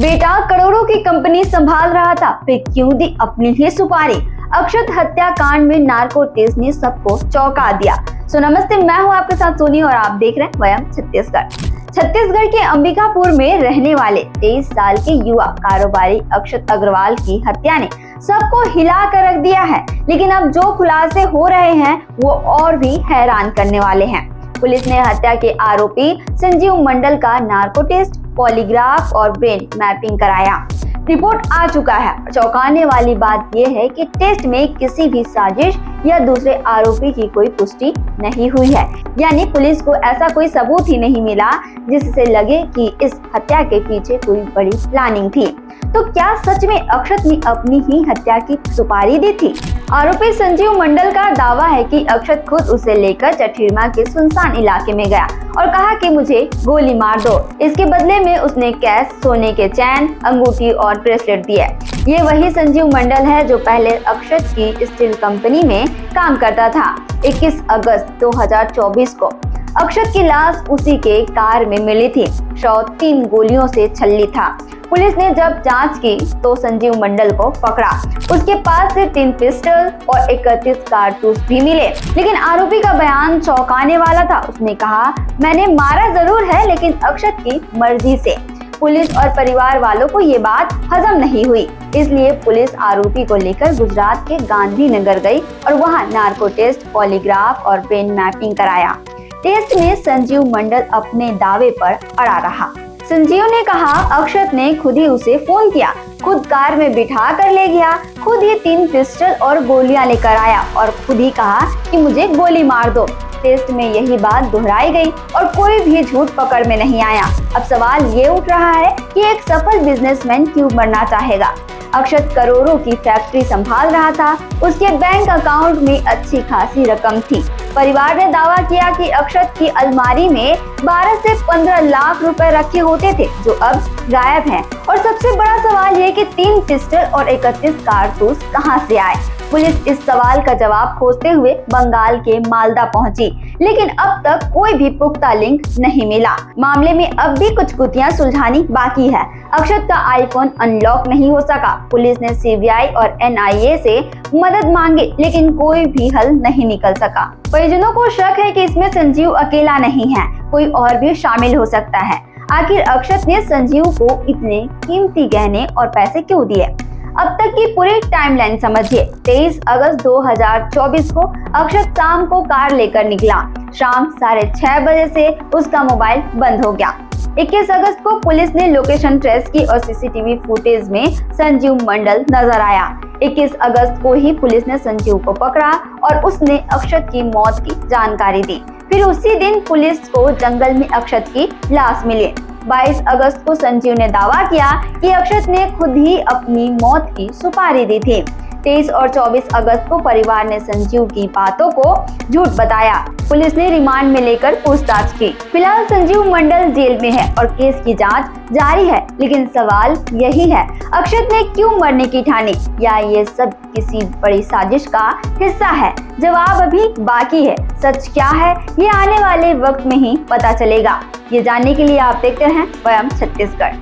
बेटा करोड़ों की कंपनी संभाल रहा था, फिर क्यों दी अपनी ही सुपारी। अक्षत हत्याकांड में नार्को टेस्ट ने सबको चौंका दिया। नमस्ते, मैं हूं आपके साथ सोनी और आप देख रहे हैं वयम छत्तीसगढ़। छत्तीसगढ़ के अंबिकापुर में रहने वाले 23 साल के युवा कारोबारी अक्षत अग्रवाल की हत्या ने सबको हिला कर रख दिया है। लेकिन अब जो खुलासे हो रहे हैं वो और भी हैरान करने वाले हैं। पुलिस ने हत्या के आरोपी संजीव मंडल का नार्को टेस्ट, पॉलीग्राफ और ब्रेन मैपिंग कराया। रिपोर्ट आ चुका है। चौंकाने वाली बात यह है कि टेस्ट में किसी भी साजिश या दूसरे आरोपी की कोई पुष्टि नहीं हुई है, यानी पुलिस को ऐसा कोई सबूत ही नहीं मिला जिससे लगे कि इस हत्या के पीछे कोई बड़ी प्लानिंग थी। तो क्या सच में अक्षत ने अपनी ही हत्या की सुपारी दी थी? आरोपी संजीव मंडल का दावा है कि अक्षत खुद उसे लेकर चठीरमा के सुनसान इलाके में गया और कहा कि मुझे गोली मार दो। इसके बदले में उसने कैश, सोने के चैन, अंगूठी और ब्रेसलेट दिए। ये वही संजीव मंडल है जो पहले अक्षत की स्टील कंपनी में काम करता था। 21 अगस्त 2024 को अक्षत की लाश उसी के कार में मिली थी। शव 3 गोलियों से छल्ली था। पुलिस ने जब जांच की तो संजीव मंडल को पकड़ा। उसके पास से 3 पिस्टल और 31 कारतूस भी मिले। लेकिन आरोपी का बयान चौंकाने वाला था। उसने कहा, मैंने मारा जरूर है लेकिन अक्षत की मर्जी से। पुलिस और परिवार वालों को ये बात हजम नहीं हुई, इसलिए पुलिस आरोपी को लेकर गुजरात के गांधीनगर गई और वहां नार्को टेस्ट, पॉलीग्राफ और ब्रेन मैपिंग कराया। टेस्ट में संजीव मंडल अपने दावे पर अड़ा रहा। संजीव ने कहा अक्षत ने खुद ही उसे फोन किया, खुद कार में बिठा कर ले गया, खुद ही 3 पिस्टल और गोलियां लेकर आया और खुद ही कहा कि मुझे गोली मार दो। टेस्ट में यही बात दोहराई गई और कोई भी झूठ पकड़ में नहीं आया। अब सवाल ये उठ रहा है कि एक सफल बिजनेसमैन क्यों मरना चाहेगा? अक्षत करोड़ों की फैक्ट्री संभाल रहा था। उसके बैंक अकाउंट में अच्छी खासी रकम थी। परिवार ने दावा किया कि अक्षत की अलमारी में 12 से 15 लाख रुपए रखे होते थे जो अब गायब हैं। और सबसे बड़ा सवाल ये कि 3 पिस्टल और 31 कारतूस कहां से आए? पुलिस इस सवाल का जवाब खोजते हुए बंगाल के मालदा पहुंची, लेकिन अब तक कोई भी पुख्ता लिंक नहीं मिला। मामले में अब भी कुछ गुत्थियां सुलझानी बाकी है। अक्षत का आईफोन अनलॉक नहीं हो सका। पुलिस ने सीबीआई और एनआईए से मदद मांगी, लेकिन कोई भी हल नहीं निकल सका। परिजनों को शक है कि इसमें संजीव अकेला नहीं है, कोई और भी शामिल हो सकता है। आखिर अक्षत ने संजीव को इतने कीमती गहने और पैसे क्यों दिए? अब तक की पूरी टाइमलाइन समझिए। 23 अगस्त 2024 को अक्षत शाम को कार लेकर निकला। शाम 6:30 बजे से उसका मोबाइल बंद हो गया। 21 अगस्त को पुलिस ने लोकेशन ट्रेस की और सीसीटीवी फुटेज में संजीव मंडल नजर आया। 21 अगस्त को ही पुलिस ने संजीव को पकड़ा और उसने अक्षत की मौत की जानकारी दी। फिर उसी दिन पुलिस को जंगल में अक्षत की लाश मिली। 22 अगस्त को संजीव ने दावा किया कि अक्षत ने खुद ही अपनी मौत की सुपारी दी थी। 23 और 24 अगस्त को परिवार ने संजीव की बातों को झूठ बताया। पुलिस ने रिमांड में लेकर पूछताछ की। फिलहाल संजीव मंडल जेल में है और केस की जांच जारी है। लेकिन सवाल यही है, अक्षत ने क्यों मरने की ठानी? या ये सब किसी बड़ी साजिश का हिस्सा है? जवाब अभी बाकी है। सच क्या है ये आने वाले वक्त में ही पता चलेगा। ये जानने के लिए आप देखते हैं वयम छत्तीसगढ़।